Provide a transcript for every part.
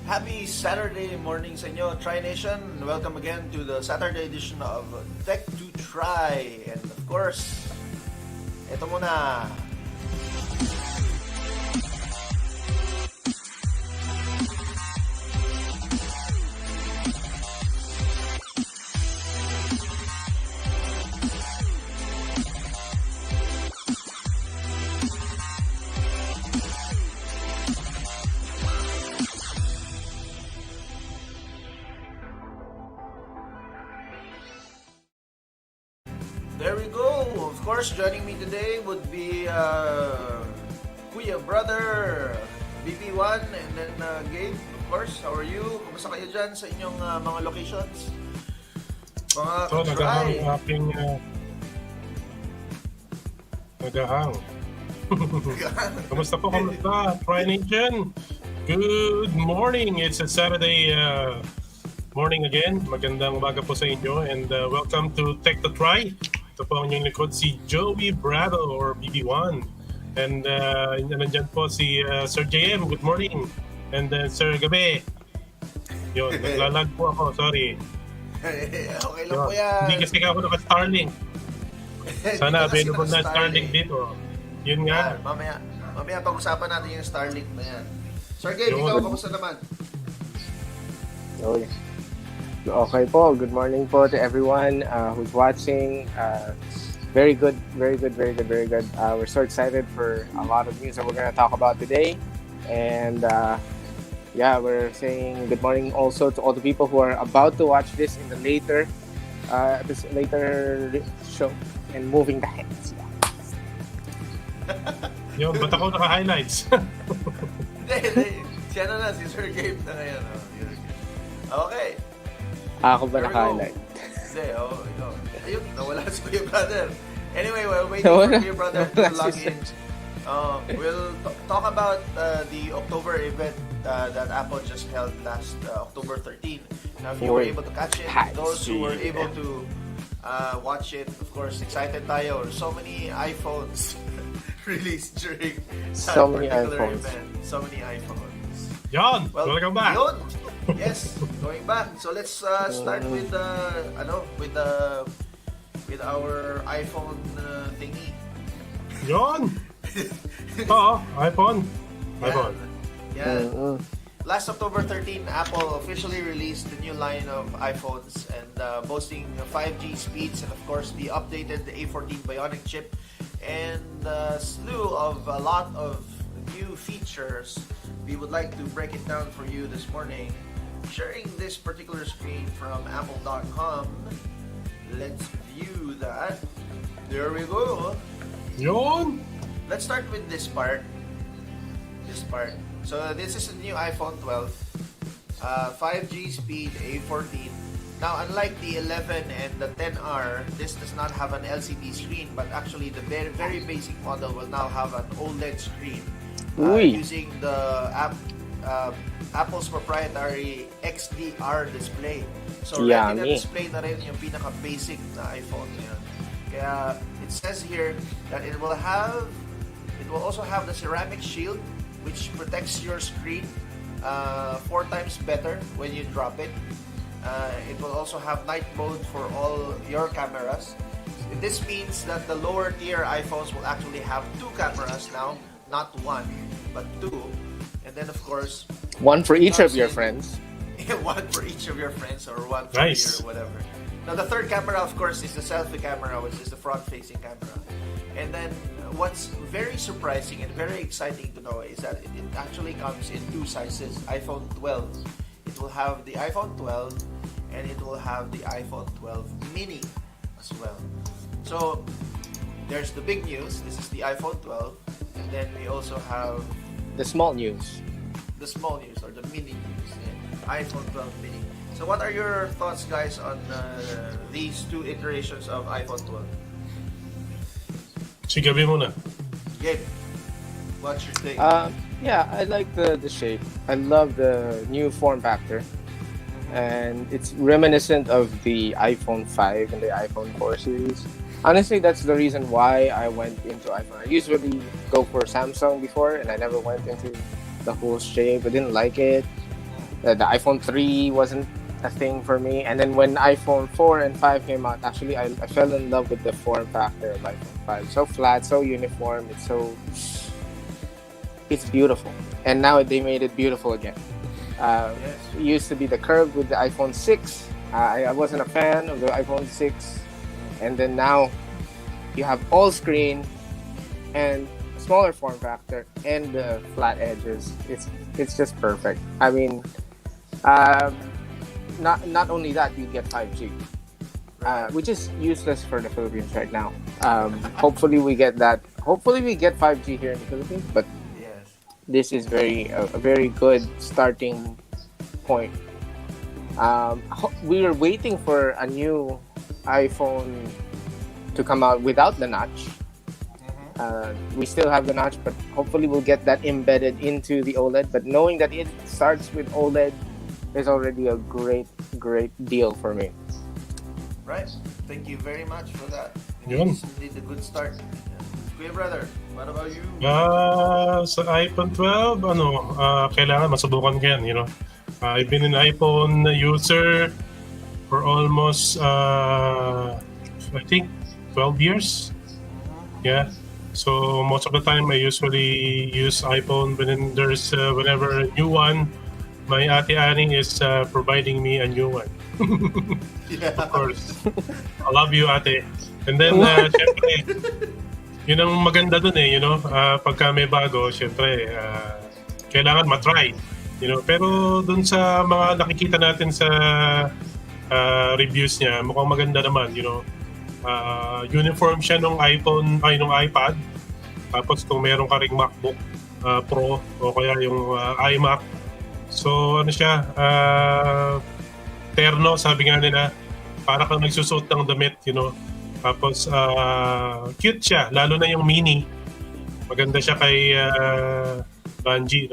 Happy Saturday morning sa inyo, Tri Nation. Welcome again to the Saturday edition of Tech to Try. And of course, ito muna. There we go. Of course, joining me today would be Kuya Brother, BB1, and then Gabe, of course. How are you? Kumusta kayo dyan sa inyong mga locations? Mga Nagahang ka-try. aking nagahang. Kamusta po? Kamusta? Try Nation. Good morning. It's a Saturday morning again. Magandang umaga po sa inyo and welcome to Tech to Try. Ito po ang inyong likod si Joey Bravo or BB1. And nandyan po si Sir JM. Good morning. And Sir Gabe. Yun, naglalag po ako. Sorry. Okay lang po yan. Hindi kasi ako naka-Starlink. Sana available na Starlink dito. Yun nga. Mamaya pag-usapan natin yung Starlink na yan. Sir Gabe, ikaw, kamusta naman? Okay po. Good morning po to everyone who's watching. Very good. We're so excited for a lot of news that we're going to talk about today. And we're saying good morning also to all the people who are about to watch this in the later show and moving the heads. Yun, ba't ako naka-highlights? Hindi. Si Sir Gabe na ngayon. Okay. Ako ba naka-highlight? Hindi, ikaw. Ayun, nawala si Kuya Brother. Anyway, while waiting for Kuya Brother to log in, we'll talk about the October event that Apple just held last October 13. Now, if you were able to catch it, those who were able to watch it, of course, excited tayo. So many iPhones released during that particular event. So many iPhones. Yon, welcome back. Yun. Yes, going back. So let's start with our iPhone thingy. Yon. Oo, iPhone. Yeah. Last October 13, Apple officially released the new line of iPhones and boasting 5G speeds and of course the updated A14 Bionic chip and a slew of a lot of new features. We would like to break it down for you this morning. Sharing this particular screen from apple.com. Let's view that. There we go. Yon. Let's start with this part. So this is a new iPhone 12. 5G speed A14. Now, unlike the 11 and the 10R, this does not have an LCD screen, but actually the very, very basic model will now have an OLED screen using the Apple's proprietary XDR display. So Retina display na rin yung pinaka-basic na iPhone ngayon. Kaya it says here that it will also have the ceramic shield which protects your screen 4 times better when you drop it. It will also have night mode for all your cameras. This means that the lower tier iPhones will actually have 2 cameras now, not 1, but 2. And then of course, one for each of your friends. One for each of your friends or one for you or whatever. Now the third camera of course is the selfie camera, which is the front-facing camera. And then what's very surprising and very exciting to know is that it actually comes in 2 sizes. iPhone 12. It will have the iPhone 12 and it will have the iPhone 12 mini as well. So there's the big news. This is the iPhone 12. And then we also have the small news. The small news or the mini news. Yeah. iPhone 12 mini. So what are your thoughts, guys, on these 2 iterations of iPhone 12? Si Gabi muna. Gabe, what's your take? I like the shape. I love the new form factor. And it's reminiscent of the iPhone 5 and the iPhone 4 series. Honestly, that's the reason why I went into iPhone. I usually go for Samsung before, and I never went into the whole shape. I didn't like it. The iPhone 3 wasn't a thing for me. And then when iPhone 4 and 5 came out, actually, I fell in love with the form factor of iPhone 5. So flat, so uniform. It's beautiful. And now they made it beautiful again. It used to be the curve with the iPhone 6. I wasn't a fan of the iPhone 6. And then now you have all screen and smaller form factor and the flat edges. It's just perfect. I mean, not only that, you get 5G, which is useless for the Philippines right now. Hopefully we get that. Hopefully we get 5G here in the Philippines. But this is a very good starting point. We were waiting for a new iPhone to come out without the notch. We still have the notch, but hopefully we'll get that embedded into the OLED. But knowing that it starts with OLED is already a great deal for me. Right. Thank you very much for that. Yun. Indeed a good start. Kuya brother, what about you? Sa iPhone 12, kailangan masubukan ko yan, I've been an iPhone user for almost, I think, 12 years. Yeah. So most of the time, I usually use iPhone whenever a new one. My ate Aning is providing me a new one. Of course. I love you, ate. And then, syempre, yun ang maganda dun pagka may bago, syempre, kailangan matry. Pero dun sa mga nakikita natin sa reviews niya, mukhang maganda naman, uniform siya nung nung iPad. Tapos kung meron ka ring MacBook Pro o kaya yung iMac, so ano siya, terno, sabi nga nila, para kang nagsusuot ng damit, Tapos cute siya, lalo na yung mini. Maganda siya kay Banji,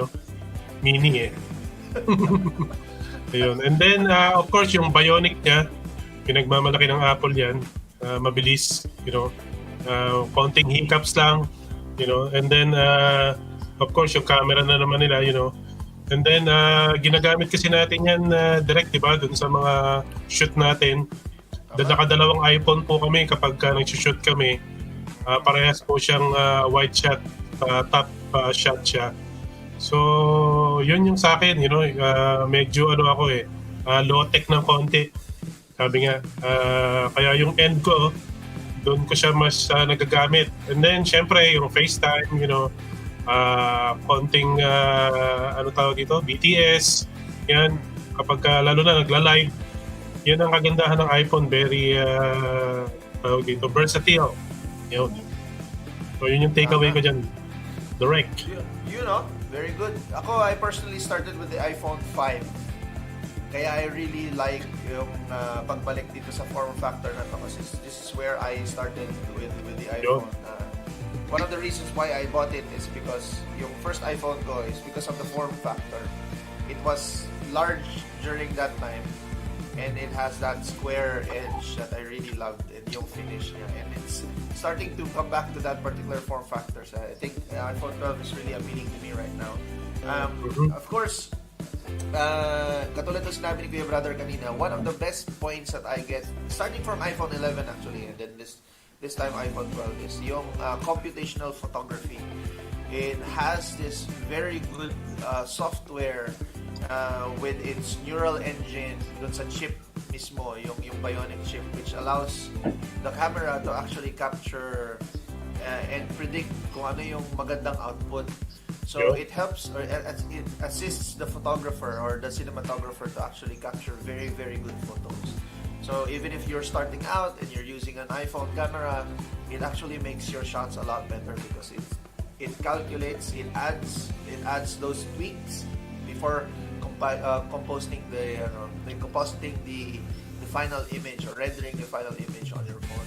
Mini Ayun. And then of course yung Bionic niya, pinagmamalaki ng Apple yan. Mabilis, konting hiccups lang, and then of course yung camera na naman nila, and then ginagamit kasi natin yan direct, diba, dun sa mga shoot natin. Nakadalawang iPhone po kami kapag nag-shoot kami. Parehas po siyang wide shot, top shot siya. So yun yung sa akin, medyo ako low-tech ng konti. Sabi nga, kaya yung end ko, doon ko siya mas nagagamit. And then, syempre, yung FaceTime, konting, tawag dito, BTS, yan. Kapag lalo na nagla-live, yan ang kagandahan ng iPhone, very, tawag dito, versatile. Yun. So, yun yung takeaway ko dyan. Direct. Very good. Ako, I personally started with the iPhone 5. Kaya I really like yung pagbalik dito sa form factor na to kasi this is where I started with the iPhone. One of the reasons why I bought it is because yung first iPhone ko is because of the form factor. It was large during that time and it has that square edge that I really loved and yung finish niya. And it's starting to come back to that particular form factor. So I think iPhone 12 is really appealing to me right now. Of course, katulad ng sinabi ni Kuya Brother kanina, one of the best points that I get, starting from iPhone 11 actually, and then this time iPhone 12, is yung computational photography. It has this very good software with its neural engine dun sa chip mismo, yung Bionic chip, which allows the camera to actually capture and predict kung ano yung magandang output. So it helps or it assists the photographer or the cinematographer to actually capture very, very good photos. So even if you're starting out and you're using an iPhone camera, it actually makes your shots a lot better because it calculates, it adds those tweaks before composting the final image or rendering the final image on your phone.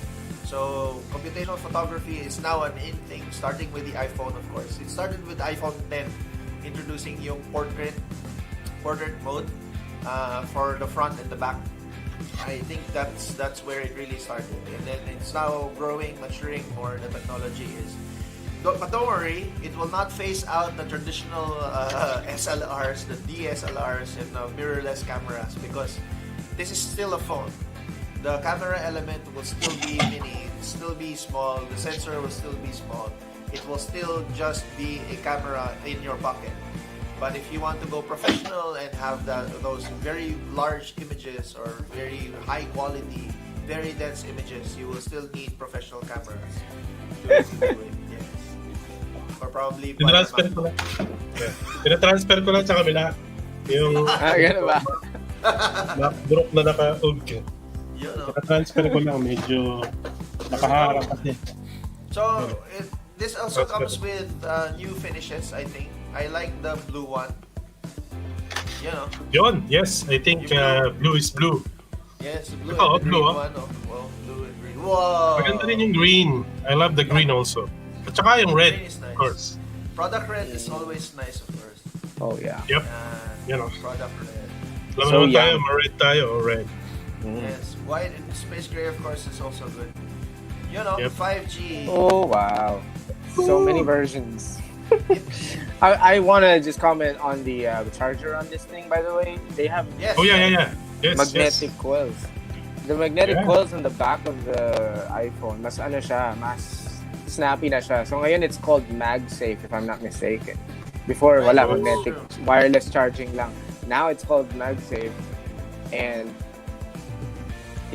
So, computational photography is now an in thing, starting with the iPhone, of course. It started with iPhone 10, introducing yung portrait mode for the front and the back. I think that's where it really started. And then it's now growing, maturing more. The technology But don't worry, it will not phase out the traditional SLRs, the DSLRs, and mirrorless cameras because this is still a phone. The camera element will still be mini, still be small, the sensor will still be small. It will still just be a camera in your pocket. But if you want to go professional and have those very large images or very high quality, very dense images, you will still need professional cameras to do it. Yes. Or probably Tinatransfer ko lang. Yeah. Tinatransfer ko lang sa kabila. Yung Gano'n ba? MacBook na naka-ug. You know. Naka-transfer ko lang. Medyo nakaharap kasi. So, this also comes with new finishes, I think. I like the blue one. You know. Yun, yes. I think blue is blue. Yes, blue Oh, and the blue, green one. Oh. Well, blue and green. Wow! Maganda rin yung green. I love the green also. At saka yung red, Green is nice. of course. Product red is always nice, of course. Oh, yeah. Yep. You know. Product red. Alam So, naman tayo, yeah. ma-red tayo o red. Yes, white and space gray, of course, is also good. You know, Yep. 5G. Oh, wow. So many versions. I want to just comment on the charger on this thing, by the way. They have Yes. Oh, yeah. Yes, magnetic yes. coils. The magnetic Yeah. coils on the back of the iPhone, mas ano siya, mas snappy na siya. So ngayon it's called MagSafe, if I'm not mistaken. Before, wala, Oh. magnetic wireless charging lang. Now it's called MagSafe. And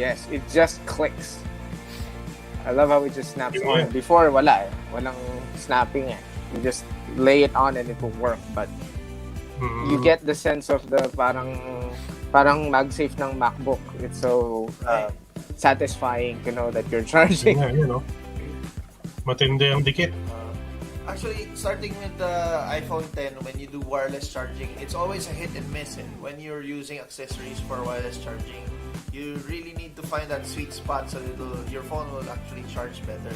yes, it just clicks. I love how it just snaps Yeah. on. Before, wala eh. Walang snapping eh. You just lay it on and it will work. But you get the sense of the parang MagSafe ng MacBook. It's so satisfying to know that you're charging. Yeah, you know. Matindi ang dikit. Actually, starting with the iPhone 10, when you do wireless charging, it's always a hit and miss. When you're using accessories for wireless charging, you really need to find that sweet spot so your phone will actually charge better.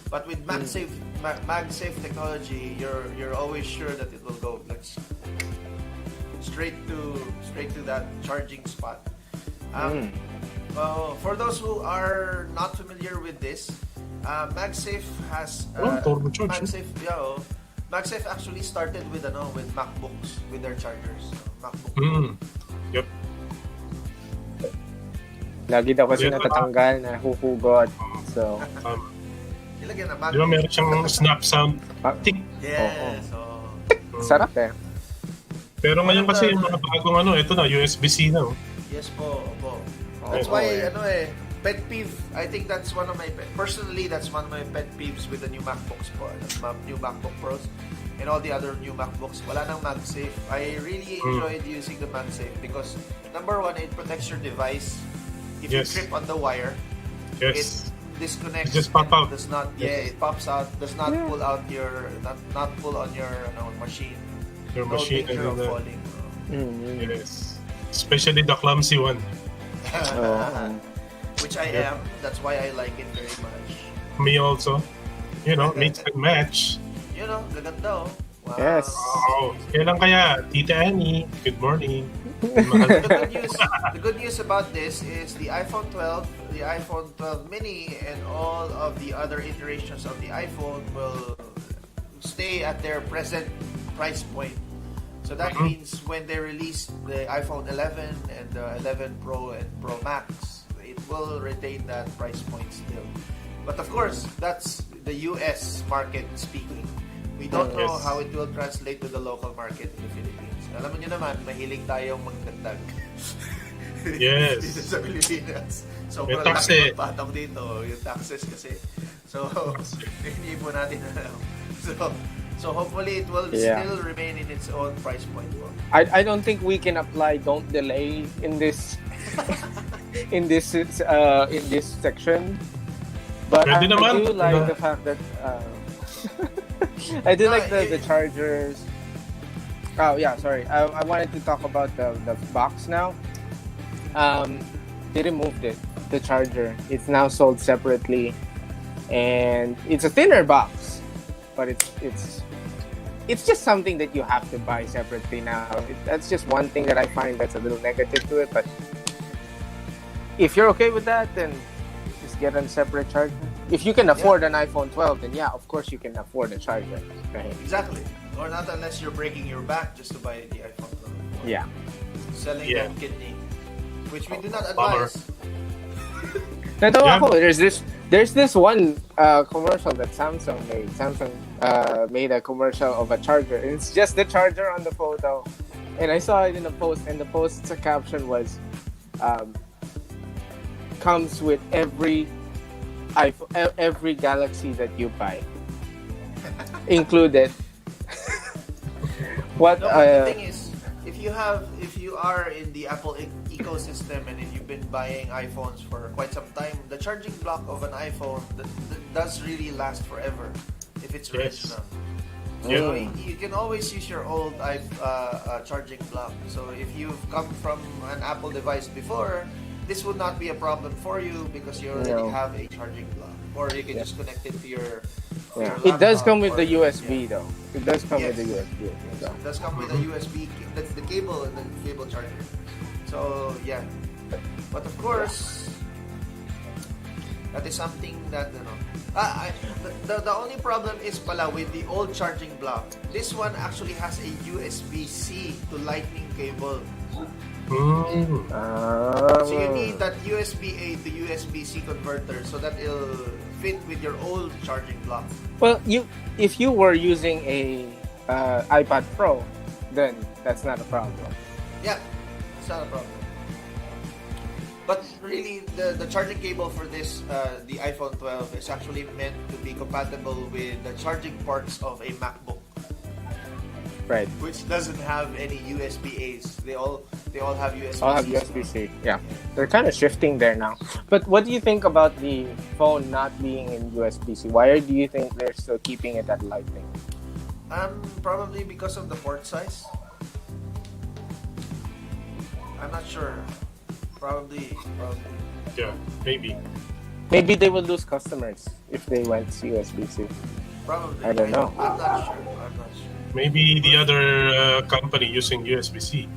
But with MagSafe technology, you're always sure that it will go straight to that charging spot. For those who are not familiar with this, MagSafe has turbocharge. MagSafe actually started with MacBooks with their chargers. MacBook. Yep. Lagi daw kasi Yeah. natatanggal, nahuhugot. So, Ilagyan na Di ba meron siyang snap sound? Tick. Yes. sarap eh. Pero ngayon kasi yung mga bagong ito na, USB-C na. Yes po, opo. That's why, pet peeve, I think that's one of my, personally, that's one of my pet peeves with the new MacBooks po, new MacBook Pros, and all the other new MacBooks. Wala nang MagSafe. I really enjoyed using the MagSafe because, number one, it protects your device. If you trip on the wire, Yes. it disconnects. It just pop and out. Does not, it pops out, does not pull out your, not pull on your machine. Your No machine danger of and falling. yes. Especially the clumsy one. Which I am. That's why I like it very much. Me also. You know, mix and match. You know, gaganda oh. Wow. Yes. Oh, kailan kaya? Tita Annie, good morning. The good news about this is the iPhone 12, the iPhone 12 mini, and all of the other iterations of the iPhone will stay at their present price point. So that means when they release the iPhone 11 and the 11 Pro and Pro Max, it will retain that price point still. But of course, that's the US market speaking. We don't know how it will translate to the local market in the Philippines. Alam mo nyo naman, mahilig tayong magdagdag. Yes. Dito sa Pilipinas. So, Yung parang tax laki magpatong dito, yung taxes kasi. So, hindi po natin alam. So hopefully it will still remain in its own price point. I don't think we can apply don't delay in this in this section. But I do like the fact that I do like the chargers. Oh yeah, sorry. I wanted to talk about the box now. They removed it, the charger. It's now sold separately, and it's a thinner box, but it's just something that you have to buy separately now. That's just one thing that I find that's a little negative to it. But if you're okay with that, then just get a separate charger. if you can afford an iPhone 12, then yeah, of course you can afford a charger, right? Exactly. Or not unless you're breaking your back just to buy the iPhone 12. Yeah. Selling Yeah. that kidney, which we do not Bummer. advise. Natawa Yeah. ako, there's this one commercial that Samsung made. Samsung made a commercial of a charger. And it's just the charger on the photo. And I saw it in a post, and the post's caption was, comes with every iPhone, every Galaxy that you buy, included. What? No, but the thing is, if you are in the Apple ecosystem and if you've been buying iPhones for quite some time, the charging block of an iPhone that does really last forever if it's Yes. original. Yeah. So you can always use your old charging block. So if you've come from an Apple device before, this would not be a problem for you because you already No. have a charging block, or you can just connect it to your. Yeah. your It does laptop come with or- the USB yeah. though. It does come with Yes. the USB. So. It does come with a USB, that's the cable and the cable charger. So yeah, but of course, that is something that the only problem is pala with the old charging block. This one actually has a USB-C to Lightning cable. Mm. So you need that USB-A to USB-C converter so that it'll fit with your old charging block. Well, if you were using a iPad Pro, then that's not a problem. Yeah, it's not a problem. But really, the charging cable for this, the iPhone 12, is actually meant to be compatible with the charging ports of a MacBook, Right. which doesn't have any USB-As. They all have USB-C. I'll have USB-C. Yeah. They're kind of shifting there now. But what do you think about the phone not being in USB-C? Why do you think they're still keeping it at Lightning? Probably because of the port size. I'm not sure. Probably. Yeah, maybe. Maybe they will lose customers if they went USB-C. Probably. I don't know. I'm not sure. Maybe the other company using USB-C.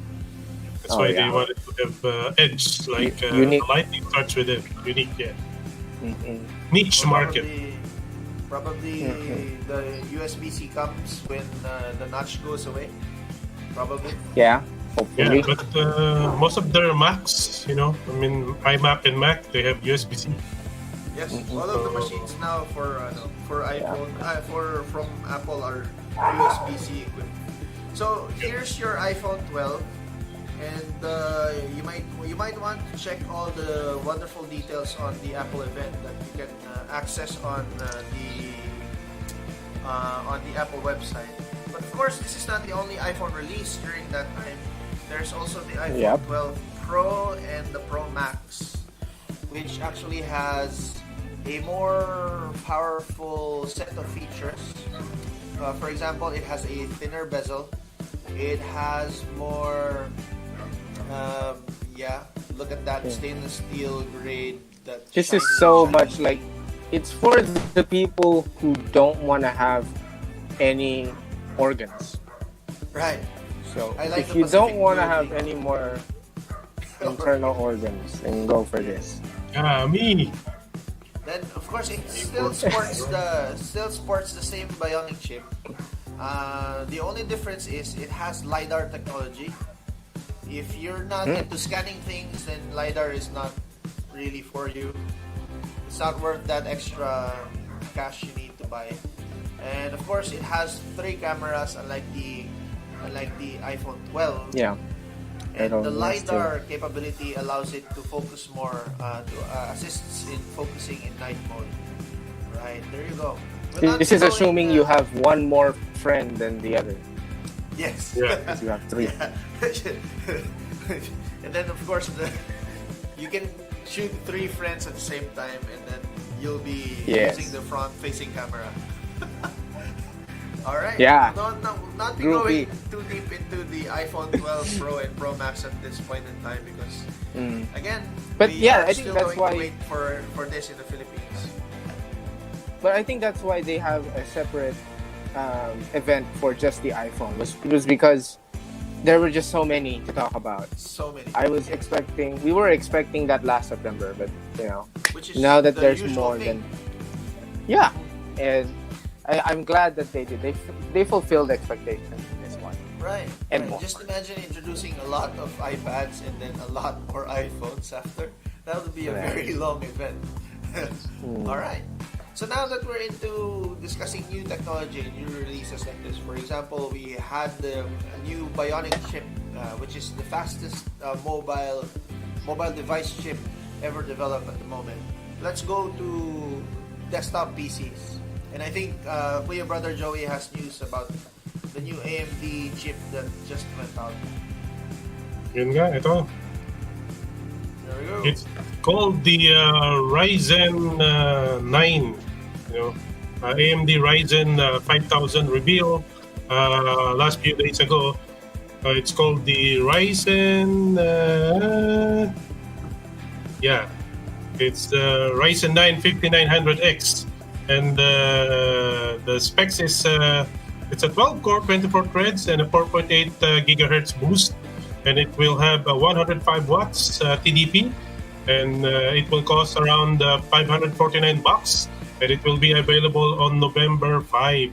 That's Oh, why yeah. they wanted to have edge, like Unique. Lightning starts with it. Unique, yeah. Mm-mm. Niche Or market. Probably the USB-C comes when the notch goes away. Probably. Yeah. Yeah, Hopefully. but most of their Macs, I mean, iMac and Mac, they have USB-C. Yes, all of the machines now for iPhone from Apple are USB-C equipped. So here's your iPhone 12, and you might want to check all the wonderful details on the Apple event that you can access on the Apple website. But of course, this is not the only iPhone release during that time. There's also the iPhone Yep. 12 Pro and the Pro Max, which actually has a more powerful set of features. For example, it has a thinner bezel. It has more, look at that stainless steel grade. That This is shiny, so shiny. much like, it's for the people who don't want to have any organs. Right. So I like if the you don't Pacific want to Blue have thing. any more internal organs, then go for this. Yeah, me. Then of course it still sports the same bionic chip. The only difference is it has LiDAR technology. If you're not into scanning things, then LiDAR is not really for you. It's not worth that extra cash you need to buy. And of course, it has 3 cameras, unlike the iPhone 12. Yeah. And the That's LiDAR capability allows it to focus more, assists in focusing in night mode. Right, there you go. We're not This is going, assuming you have one more friend than the other. Yes. Yeah. Because you have 3. Yeah. And then of course you can shoot 3 friends at the same time, and then you'll be Yes. using the front-facing camera. All right. Yeah. Not be Groovy. going too deep into the iPhone 12 Pro and Pro Max at this point in time because again, But we yeah, are I think still that's going to why- wait for this in the Philippines. But I think that's why they have a separate event for just the iPhone. It was because there were just so many to talk about. So many. We were expecting that last September, but Which is now that the there's usual more thing. Yeah, and I'm glad that they did. They fulfilled expectations in this one Right. and Right. more. Just imagine introducing a lot of iPads and then a lot more iPhones after. That would be a Right. very long event. All right. So now that we're into discussing new technology and new releases like this, for example, we had the new Bionic chip, which is the fastest mobile device chip ever developed at the moment. Let's go to desktop PCs, and I think Kuya Brother Joey has news about the new AMD chip that just went out. Yun nga, ito. There we go. It's called the Ryzen 9. You know, AMD Ryzen 5000 reveal last few days ago. It's called the Ryzen. Yeah, it's the Ryzen 9 5900X, and the specs is it's a 12 core, 24 threads, and a 4.8 gigahertz boost, and it will have 105 watts TDP, and it will cost around $549, and it will be available on November 5.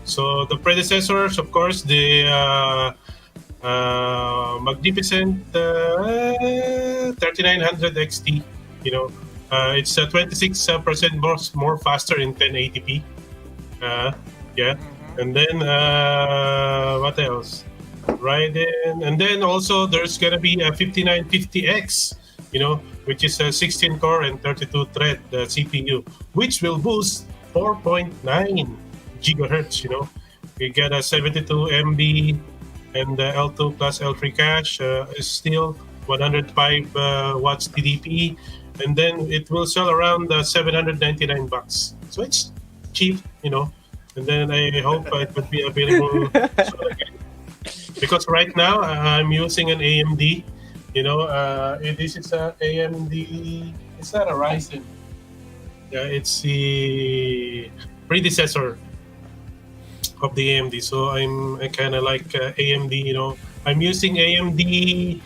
So the predecessors, of course, the magnificent 3900 XT. You know, it's 26% more faster in 1080p. Yeah, and then what else? Raiden, and then also there's gonna be a 5950X. You know, which is a 16 core and 32 thread CPU, which will boost 4.9 gigahertz. You know, you get a 72 MB, and the L2 plus L3 cache is still 105 watts TDP, and then it will sell around $799. So it's cheap, you know. And then I hope it would be available soon again. Because right now I'm using an AMD. You know, this is a AMD. It's not a Ryzen. Yeah, it's the predecessor of the AMD. So I kind of like AMD. You know, I'm using AMD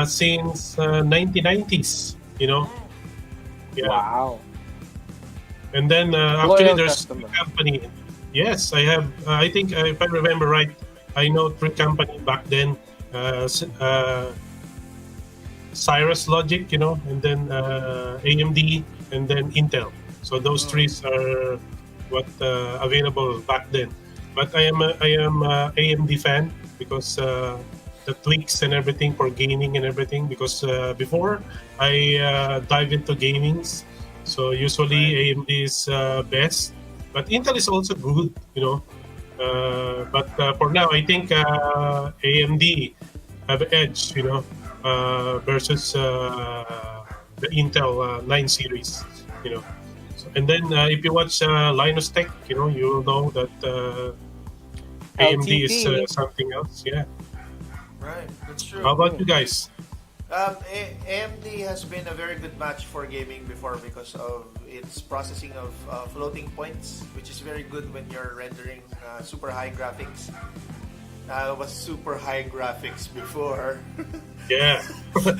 since 1990s. You know, yeah. Wow. And then actually Loyal there's customer. three company. Yes, I have. I think if I remember right, I know three company back then. Cyrus Logic, you know, and then AMD, and then Intel. So those three are what available back then. But I am a AMD fan because the tweaks and everything for gaming and everything. Because before I dive into gamings, so usually AMD is best, but Intel is also good, you know. But for now, I think AMD have edge, you know, versus the Intel 9 series, you know. So, and then if you watch Linus Tech, you know, you will know that AMD is LTP. something else. Yeah. Right, that's true. How about you guys? AMD has been a very good match for gaming before because of its processing of floating points, which is very good when you're rendering super high graphics. It was super high graphics before. Yeah. With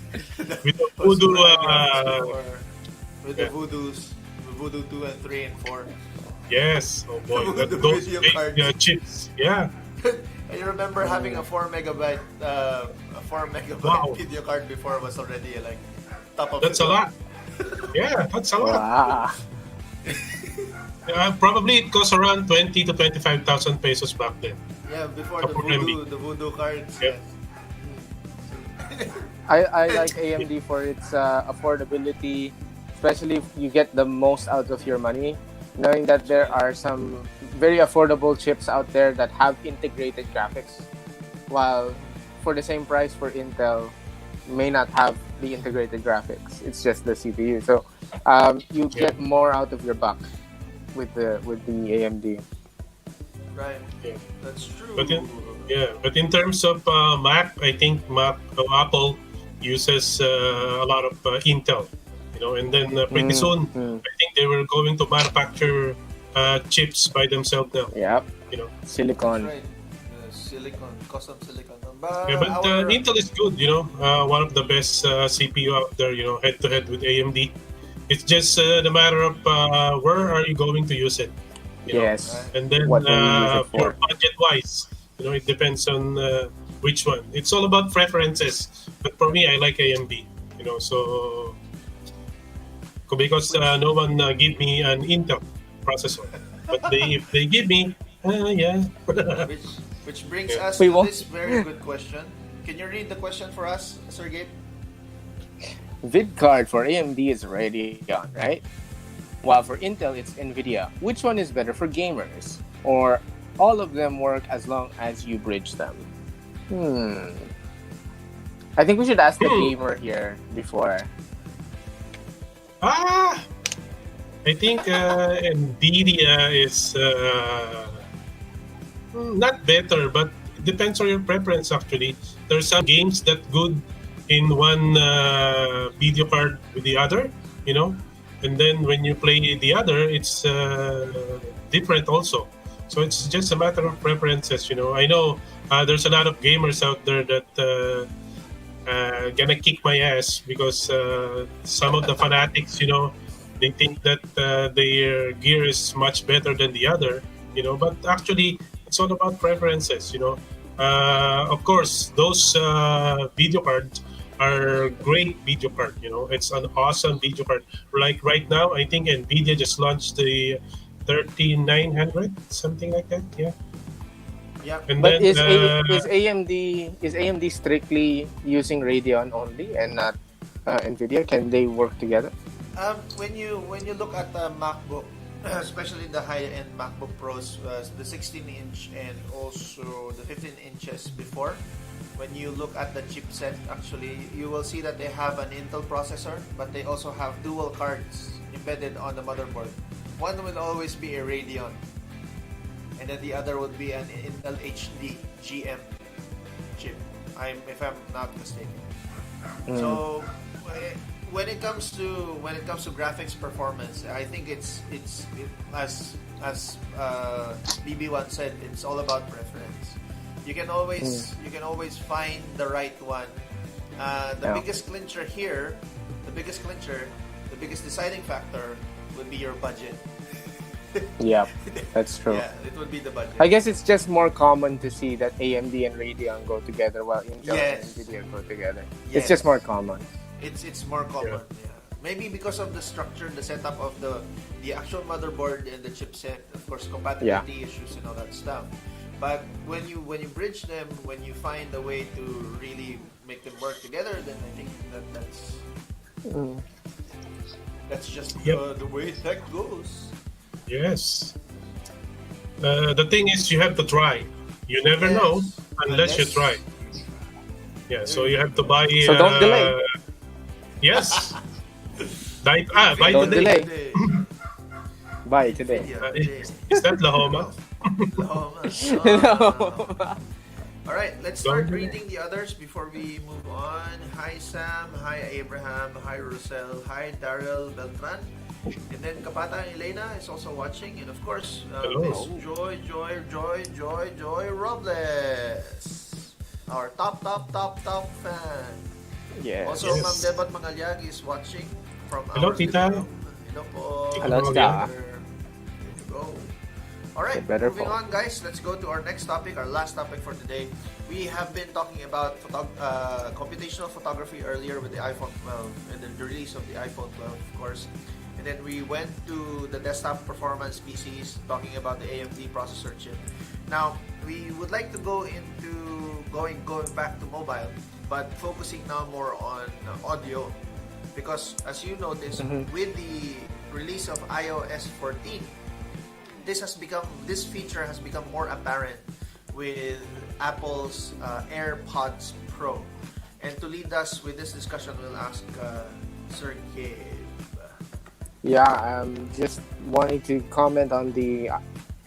With the Voodoo, with the Voodoos, the Voodoo 2 and 3 and 4. yes. Oh boy, The those video big cards. chips. Yeah. I remember having a 4 megabyte Wow. video card before was already like top of That's the a lot. Yeah, that's a lot. Wow. Probably it cost around 20 to 25,000 pesos back then. Yeah, before Upper the Voodoo cards. Yep. I like AMD for its affordability, especially if you get the most out of your money, knowing that there are some very affordable chips out there that have integrated graphics, while for the same price for Intel may not have the integrated graphics. It's just the CPU. So you get more out of your buck with the AMD. Right. Yeah. That's true. But in terms of Mac, I think Apple uses a lot of Intel, you know, and then pretty soon, I think they were going to manufacture chips by themselves now. Yep. You know. Silicon. That's right. Silicon, custom silicon. Yeah, but Intel is good, you know. One of the best CPU out there, you know, head to head with AMD. It's just the matter of where are you going to use it, you know, Yes. Right. and then What will you use it pure for? budget wise, it depends on which one. It's all about preferences. But for me, I like AMD, so because Which no one give me an Intel processor, but if they give me, yeah, which brings yeah. us We to won't. this very good question. Can you read the question for us, Sir Gabe? Vid card for AMD is Radeon, right? While for Intel, it's NVIDIA. Which one is better for gamers? Or all of them work as long as you bridge them? Hmm. I think we should ask the gamer here before. Ah, I think Nvidia is not better, but it depends on your preference. Actually, there's some games that good in one video card with the other, and then when you play the other, it's different also. So it's just a matter of preferences. I know there's a lot of gamers out there that gonna kick my ass because some of the fanatics, they think that their gear is much better than the other, but actually it's all about preferences. Of course, those video cards are great video card. It's an awesome video card. Like right now, I think Nvidia just launched the 3900, something like that. Yeah, Yeah. and But then is AMD strictly using Radeon only and not NVIDIA? Can they work together? When you look at the MacBook, especially the high-end MacBook Pros, the 16-inch and also the 15 inches before, when you look at the chipset, actually, you will see that they have an Intel processor, but they also have dual cards embedded on the motherboard. One will always be a Radeon, and then the other would be an Intel HD GM chip. If I'm not mistaken. So when it comes to graphics performance, I think as BB1 said, it's all about preference. You can always find the right one. The biggest clincher here, the biggest deciding factor would be your budget. Yeah, that's true. Yeah, it would be the budget. I guess it's just more common to see that AMD and Radeon go together while Intel and NVIDIA go together. It's just more common. It's more common. Yeah. Maybe because of the structure, the setup of the actual motherboard and the chipset, of course, compatibility issues and all that stuff. But when you bridge them, when you find a way to really make them work together, then I think that's just the way tech goes. Yes. The thing is, you have to try. You never know unless you try. Yeah, so you have to buy. So don't delay. Yes. Buy Don't today. delay. Buy today. Is that Lahoma? All right, let's start reading the others before we move on. Hi Sam, hi Abraham, hi Rosel, hi Daryl Beltran, and then Kapata Elena is also watching, and of course Miss Joy Robles, our top fan. Yes. Also, Ma'am Debat Mangalyag is watching from Hello, our Tita. living room. Hello po. Hello, Tita. There you go. Alright, Better moving phone. on guys, let's go to our next topic, our last topic for today. We have been talking about computational photography earlier with the iPhone 12 and the release of the iPhone 12, of course. And then we went to the desktop performance PCs, talking about the AMD processor chip. Now, we would like to go into going back to mobile, but focusing now more on audio. Because as you notice, with the release of iOS 14, this feature has become more apparent with Apple's AirPods Pro. And to lead us with this discussion, we'll ask Sir Gabe. Yeah, just wanting to comment on the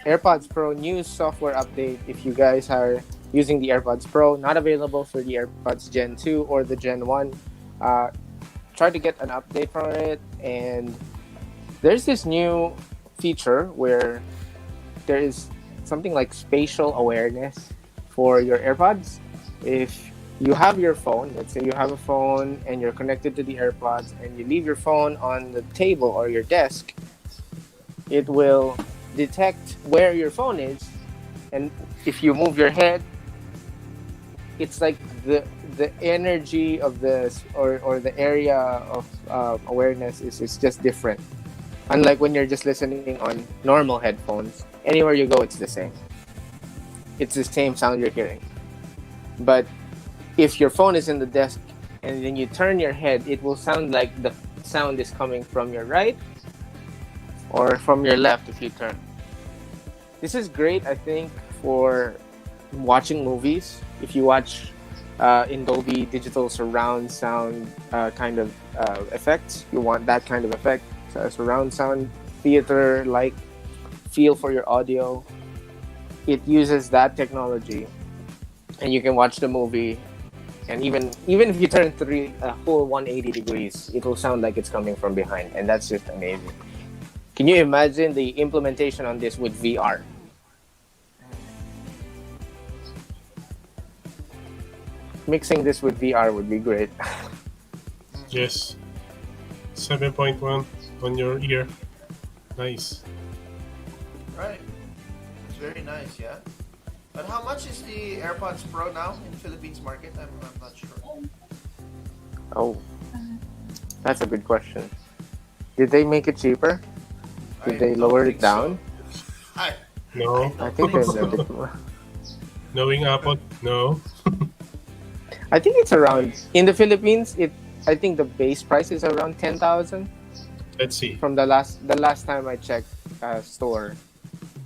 AirPods Pro new software update. If you guys are using the AirPods Pro, not available for the AirPods Gen 2 or the Gen 1, try to get an update from it. And there's this new feature where there is something like spatial awareness for your AirPods. If You have your phone. Let's say you have a phone and you're connected to the AirPods, and you leave your phone on the table or your desk. It will detect where your phone is, and if you move your head, it's like the energy of this or the area of awareness is just different. Unlike when you're just listening on normal headphones, anywhere you go, it's the same. It's the same sound you're hearing. But if your phone is in the desk and then you turn your head, it will sound like the sound is coming from your right or from your left if you turn. This is great, I think, for watching movies. If you watch in Dolby Digital surround sound kind of effects, you want that kind of effect. So surround sound theater like feel for your audio. It uses that technology, and you can watch the movie. And even if you turn a full 180 degrees, it will sound like it's coming from behind, and that's just amazing. Can you imagine the implementation on this with VR? Mixing this with VR would be great. Yes. 7.1 on your ear. Nice. Right. It's very nice, yeah. But how much is the AirPods Pro now in Philippines market? I'm not sure. Oh, that's a good question. Did they make it cheaper? Did they lower it down? So. I No. I think think there's a bit. Knowing Apple, no. I think it's around in the Philippines. I think the base price is around 10,000 Let's see. from the last time I checked store.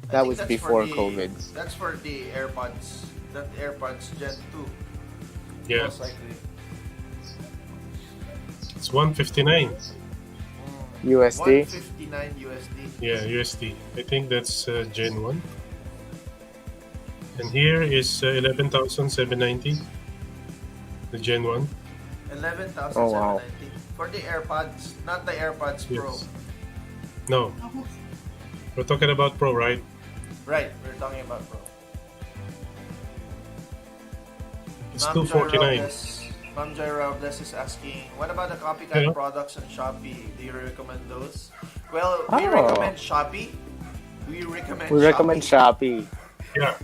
I That think was that's before for COVID. That's for the AirPods. That AirPods Gen 2. Yeah, Most likely. it's 159. USD. 159 USD. Yeah, USD. I think that's Gen 1. And here is 11,790. The Gen 1. 11,790 Oh, wow. for the AirPods, not the AirPods Pro. Yes. No. We're talking about Pro, right? Right, we're talking about Pro. It's Ma'am 249. Ma'am Joy Robles is asking, what about the copycat Hello? products on Shopee? Do you recommend those? Well, we Oh. recommend Shopee. We recommend We recommend Shopee. Yeah,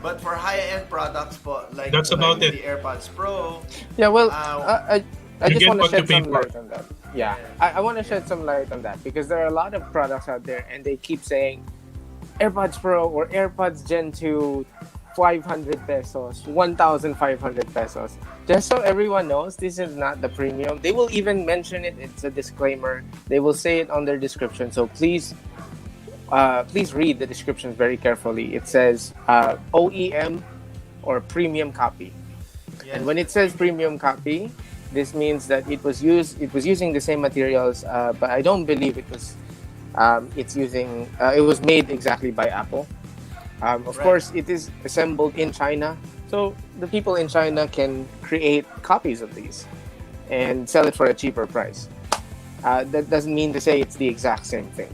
but for high-end products po, like, That's about like it. the AirPods Pro, Yeah, well, I You just get want to what you shed pay some for. light on that. Yeah, I want to shed some light on that because there are a lot of products out there and they keep saying AirPods Pro or AirPods Gen 2, 500 pesos, 1,500 pesos. Just so everyone knows, this is not the premium. They will even mention it. It's a disclaimer. They will say it on their description. So please read the descriptions very carefully. It says OEM or premium copy. yes. And when it says premium copy, this means that it was using the same materials, but I don't believe it was it was made exactly by Apple. Of Right. course, it is assembled in China, so the people in China can create copies of these and sell it for a cheaper price. That doesn't mean to say it's the exact same thing.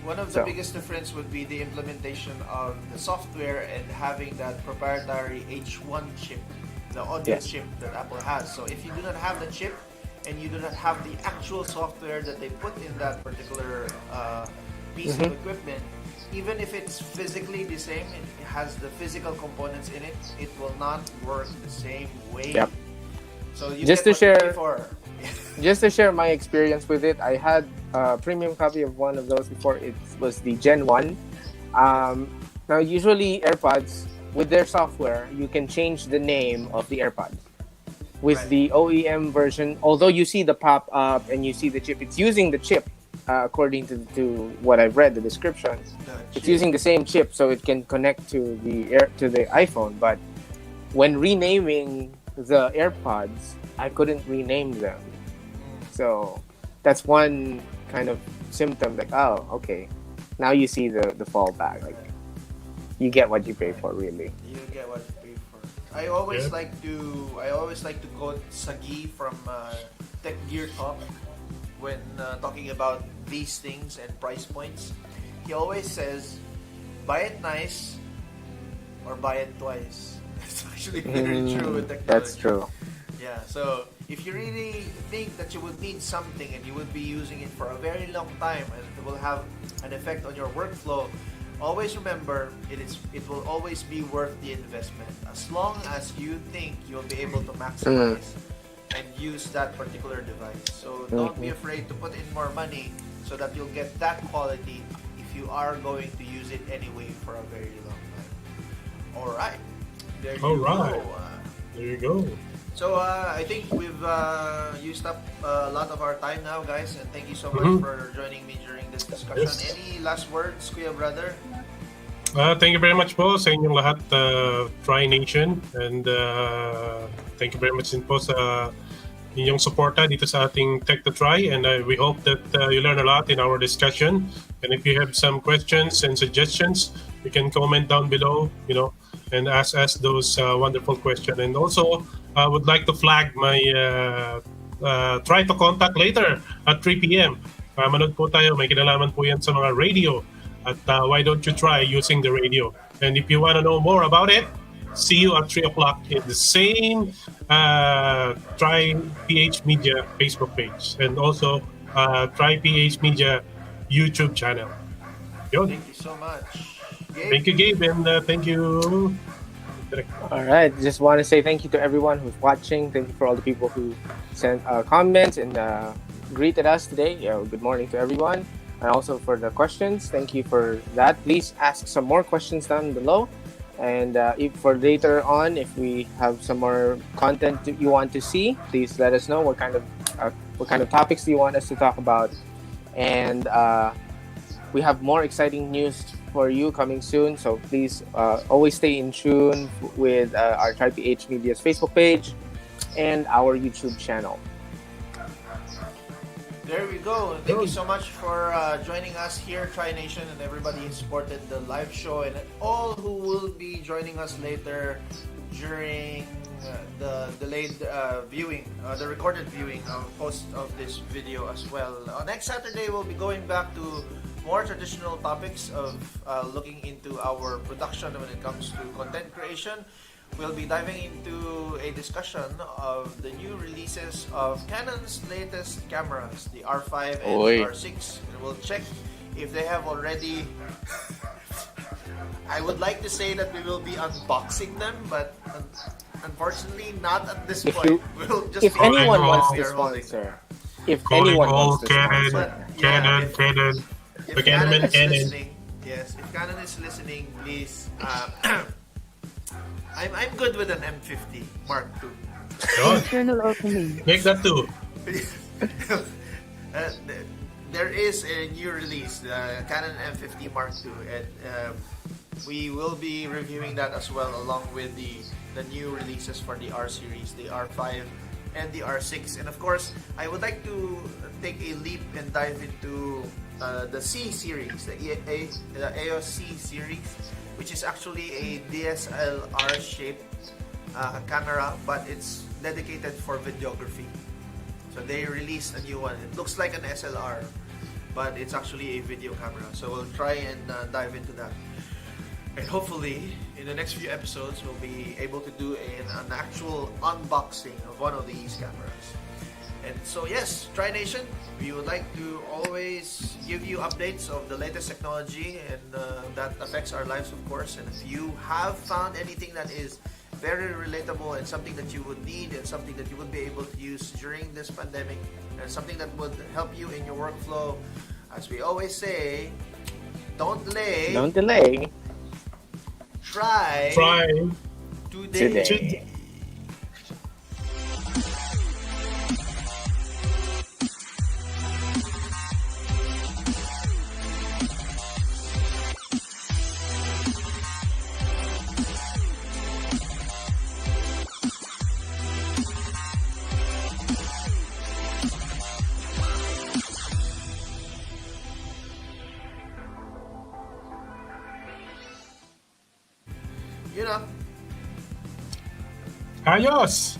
One of the So- biggest difference would be the implementation of the software and having that proprietary H1 chip, the audio Yes. chip that Apple has. So if you do not have the chip and you do not have the actual software that they put in that particular piece of equipment, even if it's physically the same, it has the physical components in it, it will not work the same way. Yep. So you Just get to what you share- pay for. Just to share my experience with it, I had a premium copy of one of those before. It was the Gen 1. Now, usually AirPods, with their software, you can change the name of the AirPods. With Right. the OEM version, although you see the pop-up and you see the chip, it's using the chip, according to what I've read, the description. The It's chip. using the same chip, so it can connect to the iPhone. But when renaming the AirPods, I couldn't rename them. So that's one kind of symptom. Like, oh, okay, now you see the fallback. Like, you get what you pay for, really. You get what you pay for. I always Yeah. like to quote Sagi from Tech Gear Talk when talking about these things and price points. He always says, "Buy it nice or buy it twice." It's actually very true with technology. That's true. Yeah, so if you really think that you would need something and you would be using it for a very long time and it will have an effect on your workflow, always remember it will always be worth the investment as long as you think you'll be able to maximize and use that particular device. So don't be afraid to put in more money so that you'll get that quality if you are going to use it anyway for a very long time. All right. There you go. There you go. So I think we've used up a lot of our time now, guys, and thank you so much for joining me during this discussion. Yes. Any last words, Kuya Brother? Thank you very much po sa inyong lahat, Tri Nation, and thank you very much din po sa inyong suporta dito sa ating Tech to Try, and we hope that you learn a lot in our discussion. And if you have some questions and suggestions, you can comment down below, and ask us those wonderful questions. And also, I would like to flag my try to contact later at 3 p.m. Manood po tayo, may kinalaman po yan sa mga radio. At why don't you try using the radio? And if you want to know more about it, see you at 3 o'clock in the same Try PH Media Facebook page. And also Try PH Media YouTube channel. Yun. Thank you so much. Gabe? Thank you, Gabe, and thank you. All right. Just want to say thank you to everyone who's watching. Thank you for all the people who sent comments and greeted us today. Good morning to everyone. And also for the questions, thank you for that. Please ask some more questions down below. And if for later on, if we have some more content that you want to see, please let us know what kind of topics do you want us to talk about. And we have more exciting news for you coming soon. So please always stay in tune with our TriPH Media's Facebook page and our YouTube channel. There we go. Thank you so much for joining us here, Tri Nation, and everybody who supported the live show, and all who will be joining us later during the delayed viewing, the recorded viewing of post of this video as well. Next Saturday, we'll be going back to more traditional topics of looking into our production when it comes to content creation. We'll be diving into a discussion of the new releases of Canon's latest cameras, the R5 and the R6. And we'll check if they have already... I would like to say that we will be unboxing them, but unfortunately not at this point. We'll just if anyone wants we to are holding. sponsor, if anyone wants to sponsor, Canon. If Canon is listening, yes, if Canon is listening, please... I'm good with an M50 Mark II. Turn it over to me. Make that too. There is a new release, the Canon M50 Mark II, and we will be reviewing that as well, along with the new releases for the R series, the R5 and the R6. And of course, I would like to take a leap and dive into the C series, the EOS C series, which is actually a DSLR shaped camera, but it's dedicated for videography. So they released a new one. It looks like an SLR, but it's actually a video camera. So we'll try and dive into that. And hopefully, in the next few episodes, we'll be able to do an actual unboxing of one of these cameras. And so yes, Tri Nation, we would like to always give you updates of the latest technology, and that affects our lives, of course. And if you have found anything that is very relatable and something that you would need and something that you would be able to use during this pandemic and something that would help you in your workflow, as we always say, don't delay. Don't delay. Try today. Ayos!